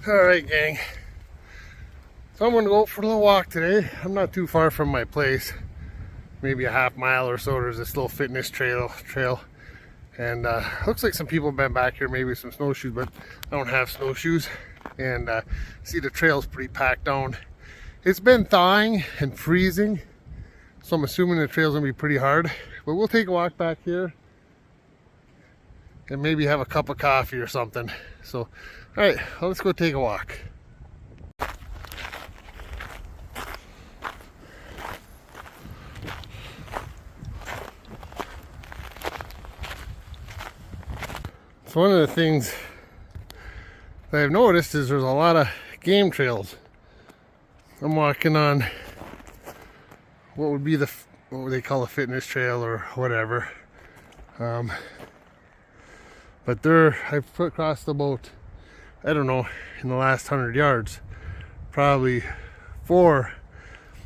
Alright, gang. So I'm going to go out for a little walk today. I'm not too far from my place. Maybe a half mile or so. There's this little fitness trail. And looks like some people have been back here, maybe some snowshoes, but I don't have snowshoes. And see, the trail's pretty packed down. It's been thawing and freezing, so I'm assuming the trail's going to be pretty hard. But we'll take a walk back here and maybe have a cup of coffee or something. So, alright, well, let's go take a walk. So one of the things that I've noticed is there's a lot of game trails. I'm walking on what would be what would they call a fitness trail or whatever. But I've crossed about, I don't know, in the last 100 yards, probably 4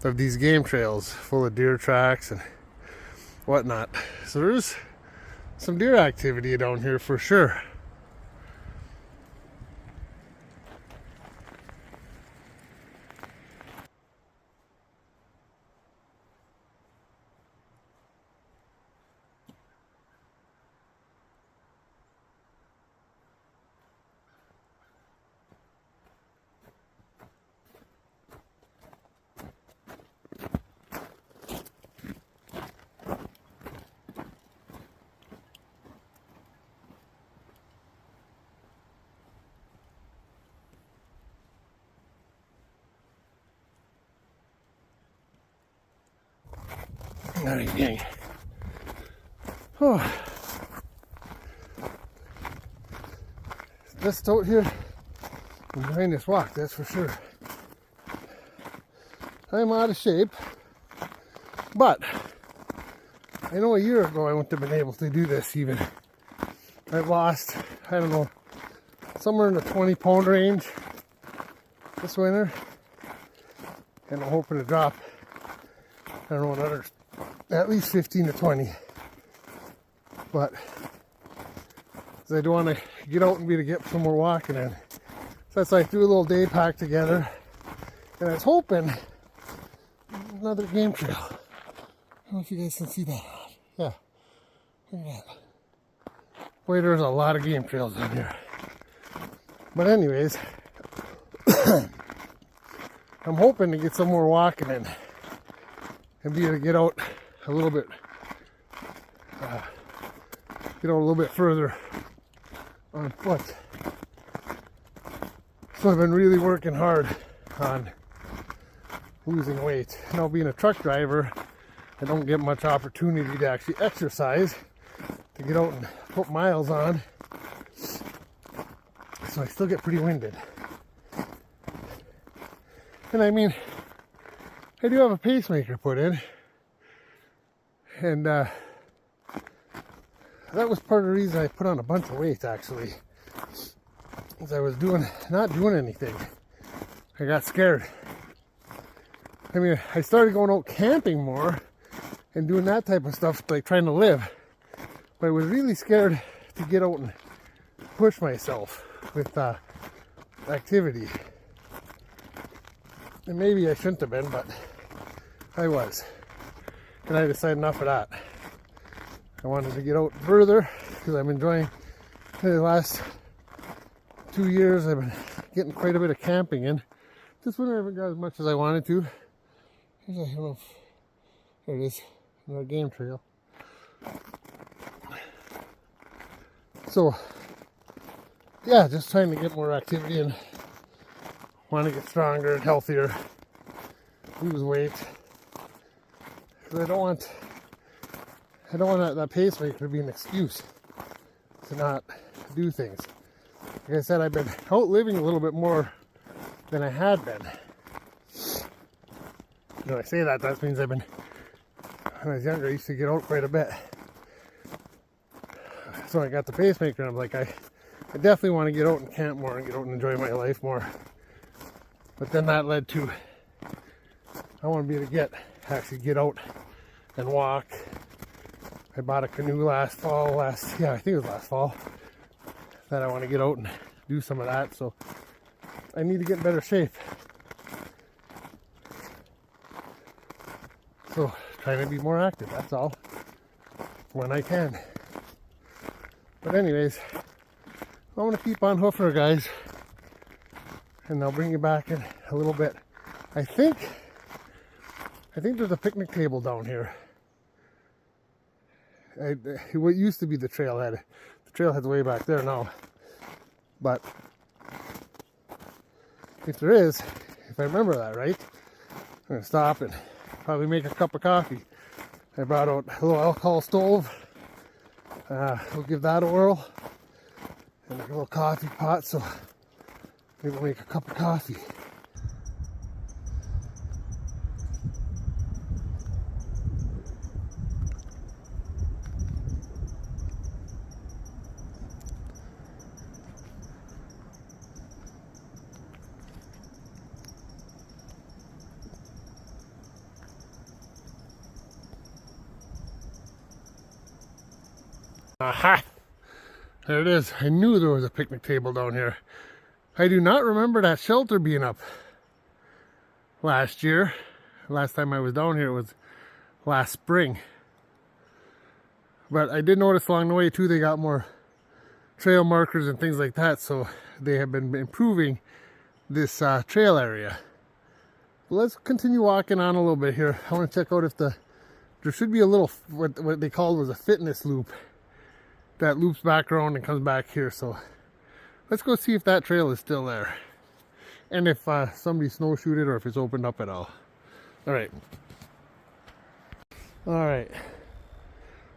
of these game trails full of deer tracks and whatnot. So there's some deer activity down here for sure. Alright, gang. Oh. Just out here enjoying this walk, that's for sure. I'm out of shape, but I know a year ago I wouldn't have been able to do this even. I've lost, I don't know, somewhere in the 20-pound range this winter, and I'm hoping to drop, I don't know, another at least 15 to 20. But I do want to get out and get some more walking in. So that's why I threw a little day pack together, and I was hoping another game trail. I don't know if you guys can see that. Yeah, look at that. Boy, there's a lot of game trails in here. But anyways, I'm hoping to get some more walking in and be able to get out a little bit, a little bit further on foot. So I've been really working hard on losing weight. Now, being a truck driver, I don't get much opportunity to actually exercise, to get out and put miles on. So I still get pretty winded. And I mean, I do have a pacemaker put in. And that was part of the reason I put on a bunch of weight, actually. As I was not doing anything. I got scared. I mean, I started going out camping more and doing that type of stuff, like trying to live. But I was really scared to get out and push myself with activity. And maybe I shouldn't have been, but I was. And I decided enough of that. I wanted to get out further because I'm enjoying the last 2 years. I've been getting quite a bit of camping in. This winter I haven't got as much as I wanted to. There it is, another game trail. So, yeah, just trying to get more activity and want to get stronger and healthier, lose weight. Because I don't want that pacemaker to be an excuse to not do things. Like I said, I've been out living a little bit more than I had been. When I say that, that means when I was younger, I used to get out quite a bit. So I got the pacemaker, and I'm like, I definitely want to get out and camp more and get out and enjoy my life more. But then that led to, I want to be able to actually get out and walk. I bought a canoe I think it was last fall, that I want to get out and do some of that. So I need to get in better shape. So, trying to be more active, that's all. When I can. But anyways, I'm going to keep on hoofing her, guys. And I'll bring you back in a little bit. I think there's a picnic table down here. What used to be the trailhead. The trailhead's way back there now. But if there is, if I remember that right, I'm going to stop and probably make a cup of coffee. I brought out a little alcohol stove. We'll give that a whirl. And a little coffee pot, so maybe we'll make a cup of coffee. Aha! There it is. I knew there was a picnic table down here. I do not remember that shelter being up last year. Last time I was down here was last spring. But I did notice along the way too, they got more trail markers and things like that. So they have been improving this trail area. But let's continue walking on a little bit here. I want to check out if there should be a little, what they called was a fitness loop. That loops back around and comes back here, so let's go see if that trail is still there and if somebody snowshoed it or if it's opened up at all. All right,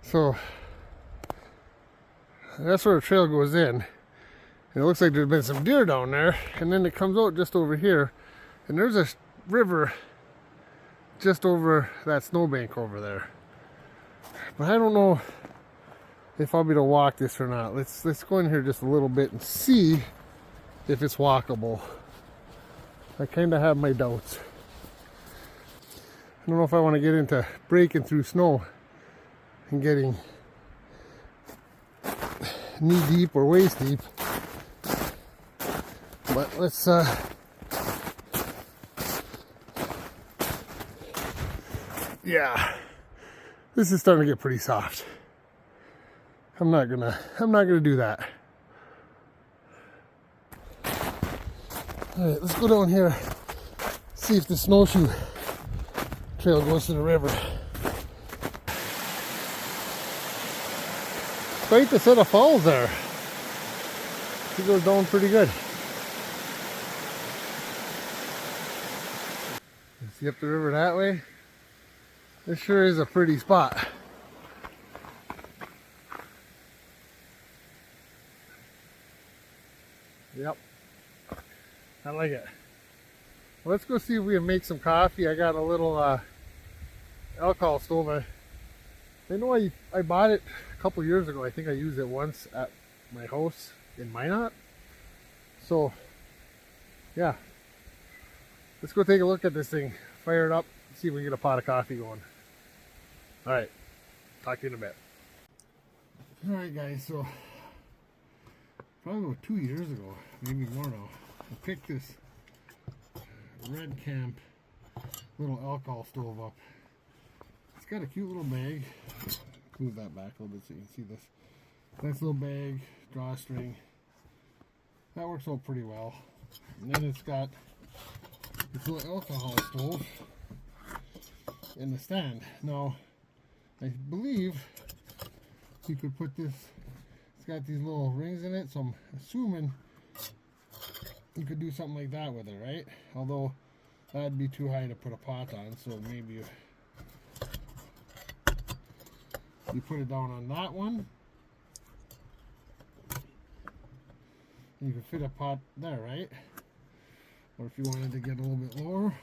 so that's where the trail goes in, and it looks like there's been some deer down there, and then it comes out just over here, and there's a river just over that snowbank over there. But I don't know if I'll be able to walk this or not. Let's go in here just a little bit and see if it's walkable. I kind of have my doubts. I don't know if I want to get into breaking through snow and getting knee deep or waist deep. But let's yeah, this is starting to get pretty soft. I'm not gonna do that. All right, let's go down here, see if the snowshoe trail goes to the river. Quite the set of falls there. It goes down pretty good. See up the river that way? This sure is a pretty spot. Yep, I like it. Well, let's go see if we can make some coffee. I got a little alcohol stove. I know I bought it a couple years ago. I think I used it once at my house in Minot. So, yeah. Let's go take a look at this thing. Fire it up, see if we can get a pot of coffee going. Alright, talk to you in a bit. Alright guys, so probably about 2 years ago, maybe more now, I picked this Red Camp little alcohol stove up. It's got a cute little bag. Move that back a little bit so you can see this. Nice little bag, drawstring. That works out pretty well. And then it's got this little alcohol stove in the stand. Now, I believe you could put this, it's got these little rings in it, so I'm assuming you could do something like that with it, right? Although that'd be too high to put a pot on, so maybe you put it down on that one. You could fit a pot there, right? Or if you wanted to get a little bit lower,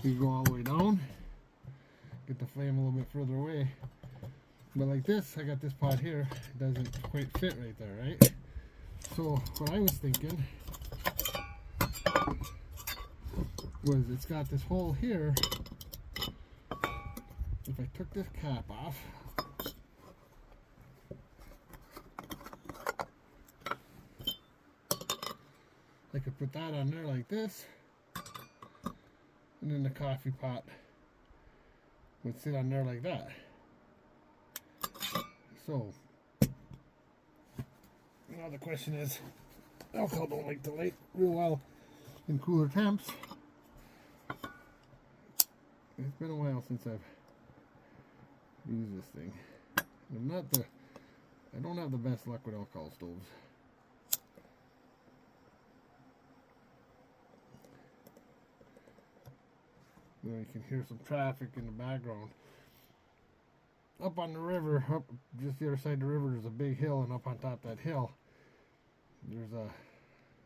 you could go all the way down, get the flame a little bit further away. But like this, I got this pot here, it doesn't quite fit right there, right? So what I was thinking was it's got this hole here. If I took this cap off, I could put that on there like this, and then the coffee pot would sit on there like that. So now the question is, alcohol don't like to light real well in cooler temps. It's been a while since I've used this thing. I don't have the best luck with alcohol stoves. You know, you can hear some traffic in the background. Up on the river, up just the other side of the river, there's a big hill, and up on top of that hill, there's a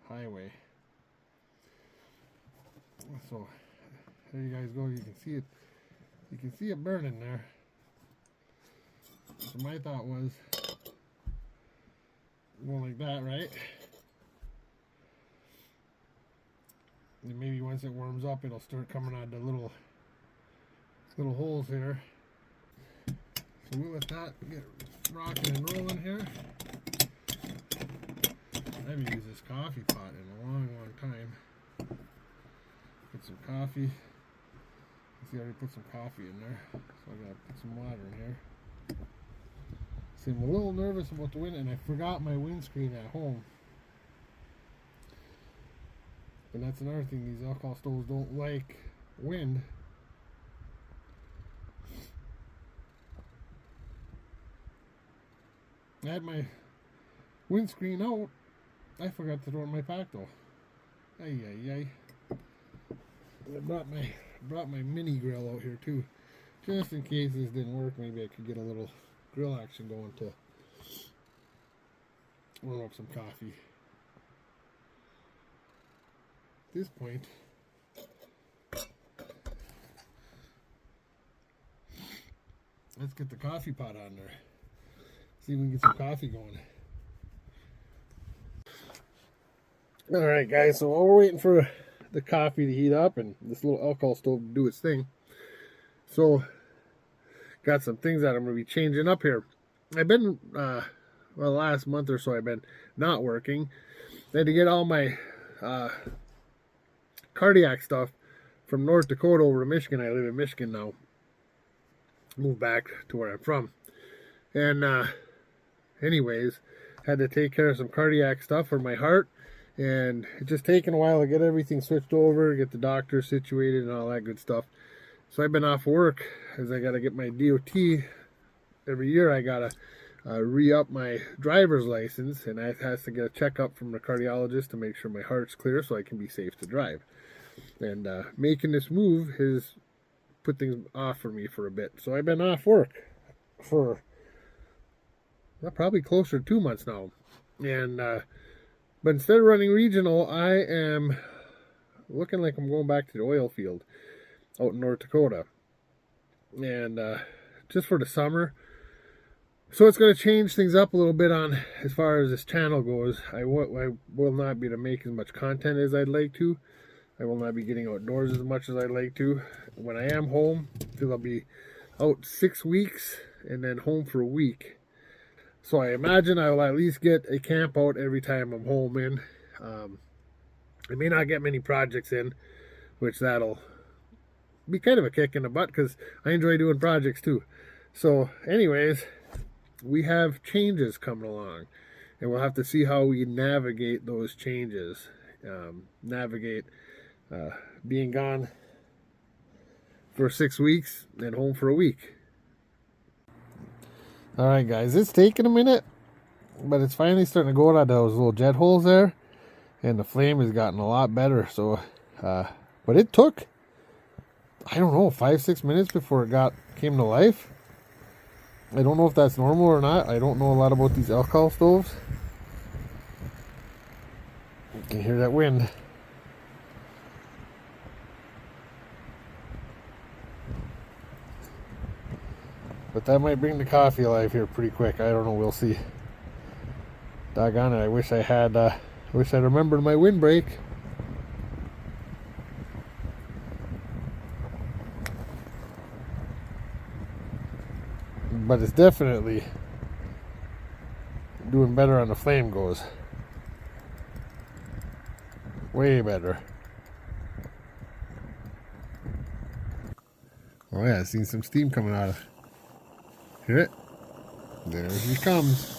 highway. So there you guys go. You can see it. You can see it burning there. So my thought was going like that, right? And maybe once it warms up, it'll start coming out the little holes here. So we'll let that get rocking and rolling here. I haven't used this coffee pot in a long time. Put some coffee. See, I already put some coffee in there, so I gotta put some water in here. See, I'm a little nervous about the wind, and I forgot my windscreen at home. And that's another thing, these alcohol stoves don't like wind. I had my windscreen out. I forgot to throw it in my pack though. Ay ay ay. I brought my mini grill out here too, just in case this didn't work. Maybe I could get a little grill action going to warm up some coffee. At this point, let's get the coffee pot on there. See if we can get some coffee going. Alright guys, so while we're waiting for the coffee to heat up and this little alcohol stove to do its thing, so got some things that I'm going to be changing up here. I've been, well, the last month or so I've been not working. I had to get all my cardiac stuff from North Dakota over to Michigan. I live in Michigan now. Moved back to where I'm from. And anyways, had to take care of some cardiac stuff for my heart. And it's just taken a while to get everything switched over, get the doctor situated and all that good stuff. So I've been off work as I got to get my DOT. Every year I got to re-up my driver's license, and I has to get a checkup from the cardiologist to make sure my heart's clear so I can be safe to drive. And making this move has put things off for me for a bit. So I've been off work for probably closer to 2 months now. And but instead of running regional, I am looking like I'm going back to the oil field out in North Dakota. And just for the summer. So it's going to change things up a little bit on as far as this channel goes. I will not be able to make as much content as I'd like to. I will not be getting outdoors as much as I'd like to. When I am home, because I'll be out 6 weeks and then home for a week. So I imagine I will at least get a camp out every time I'm home in. I may not get many projects in, which that'll be kind of a kick in the butt because I enjoy doing projects too. So anyways, we have changes coming along, and we'll have to see how we navigate those changes. Navigate being gone for 6 weeks and home for a week. Alright guys, it's taking a minute, but it's finally starting to go out of those little jet holes there, and the flame has gotten a lot better. So but it took, I don't know, 5-6 minutes before it came to life. I don't know if that's normal or not. I don't know a lot about these alcohol stoves. You can hear that wind. But that might bring the coffee alive here pretty quick. I don't know. We'll see. Doggone it. I wish I had, wish I remembered my windbreak. But it's definitely doing better on the flame goes. Way better. Oh yeah, I seen some steam coming out of. Hear it? There he comes.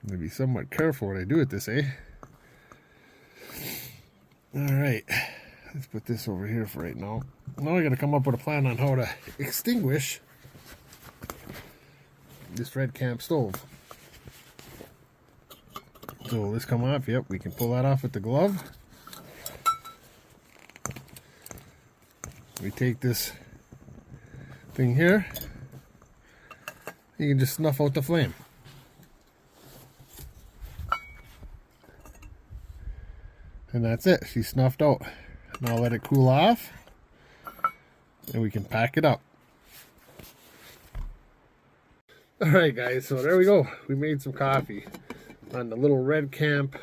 I'm gonna be somewhat careful what I do with this, eh? Alright, let's put this over here for right now. Now I gotta come up with a plan on how to extinguish this red camp stove. So will this come off? Yep, we can pull that off with the glove. We take this thing here, you can just snuff out the flame. And that's it, she's snuffed out. Now let it cool off, and we can pack it up. Alright guys, so there we go. We made some coffee on the little red camp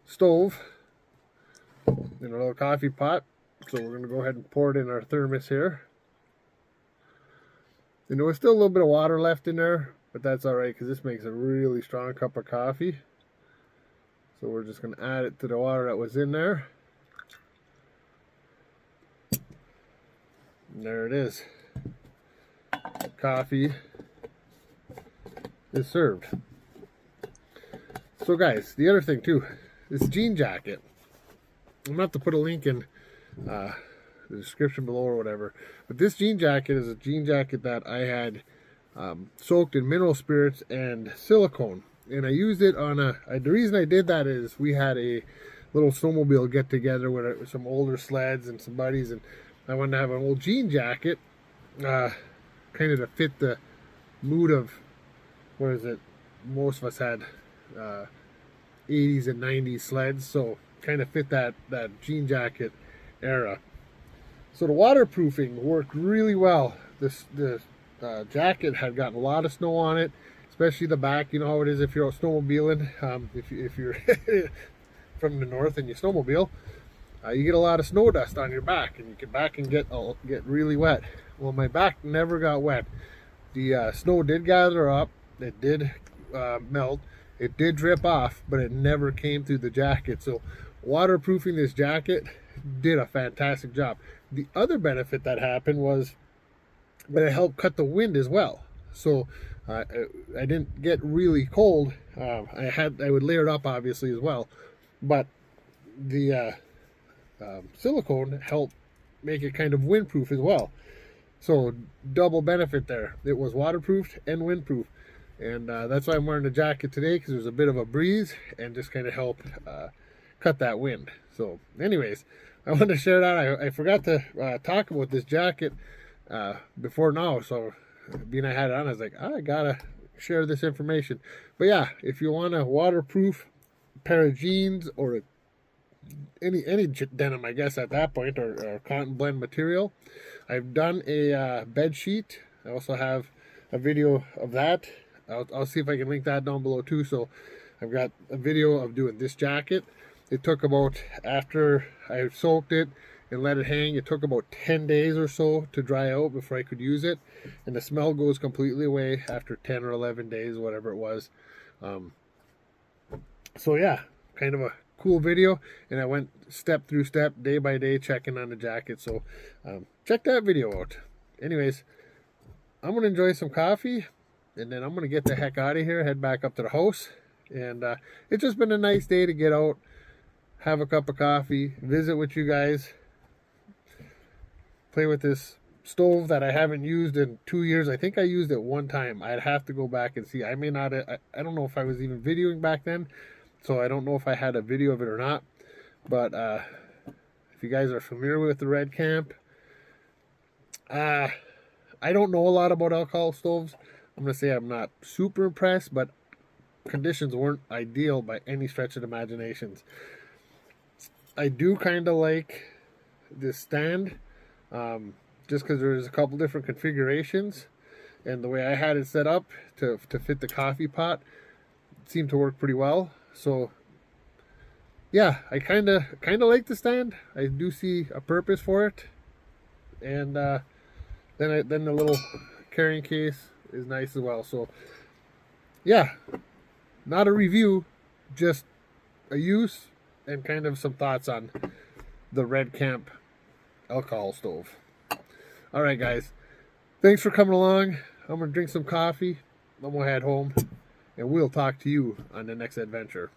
stove in a little coffee pot. So we're going to go ahead and pour it in our thermos here. You know, there's still a little bit of water left in there, but that's alright because this makes a really strong cup of coffee. So we're just going to add it to the water that was in there. And there it is. Coffee is served. So guys, the other thing too, this jean jacket. I'm going to have to put a link in the description below or whatever. But this jean jacket is a jean jacket that I had soaked in mineral spirits and silicone. And I used it on the reason I did that is we had a little snowmobile get together with some older sleds and some buddies, and I wanted to have an old jean jacket kind of to fit the mood of, what is it, most of us had 80s and 90s sleds, so kind of fit that jean jacket era. So the waterproofing worked really well. The jacket had gotten a lot of snow on it, especially the back. You know how it is if you're out snowmobiling. If you're from the north and you snowmobile, you get a lot of snow dust on your back, and you get back and get really wet. Well, my back never got wet. The snow did gather up. It did melt. It did drip off, but it never came through the jacket. So waterproofing this jacket did a fantastic job. The other benefit that happened was that it helped cut the wind as well. So I didn't get really cold. I would layer it up obviously as well, but the silicone helped make it kind of windproof as well. So double benefit there. It was waterproofed and windproof, and that's why I'm wearing the jacket today, because there's a bit of a breeze and just kind of help cut that wind. So anyways, I wanted to share that. I forgot to talk about this jacket before now, so being I had it on, I was like, I gotta share this information. But yeah, if you want a waterproof pair of jeans or any denim, I guess at that point, or cotton blend material, I've done a bed sheet. I also have a video of that. I'll see if I can link that down below too. So I've got a video of doing this jacket. It took about, after I soaked it and let it hang, it took about 10 days or so to dry out before I could use it. And the smell goes completely away after 10 or 11 days, whatever it was. So yeah, kind of a cool video. And I went step through step, day by day, checking on the jacket. So check that video out. Anyways, I'm going to enjoy some coffee, and then I'm going to get the heck out of here, head back up to the house. And it's just been a nice day to get out, have a cup of coffee, visit with you guys, play with this stove that I haven't used in 2 years. I think I used it one time. I'd have to go back and see. I may not, I don't know if I was even videoing back then, so I don't know if I had a video of it or not. But if you guys are familiar with the Red Camp, I don't know a lot about alcohol stoves. I'm going to say I'm not super impressed, but conditions weren't ideal by any stretch of the imaginations. I do kind of like this stand, just because there's a couple different configurations, and the way I had it set up to fit the coffee pot seemed to work pretty well. So yeah, I kind of like the stand. I do see a purpose for it, and then the little carrying case is nice as well. So yeah, not a review, just a use and kind of some thoughts on the Red Camp alcohol stove. All right, guys, thanks for coming along. I'm gonna drink some coffee. I'm gonna head home, and we'll talk to you on the next adventure.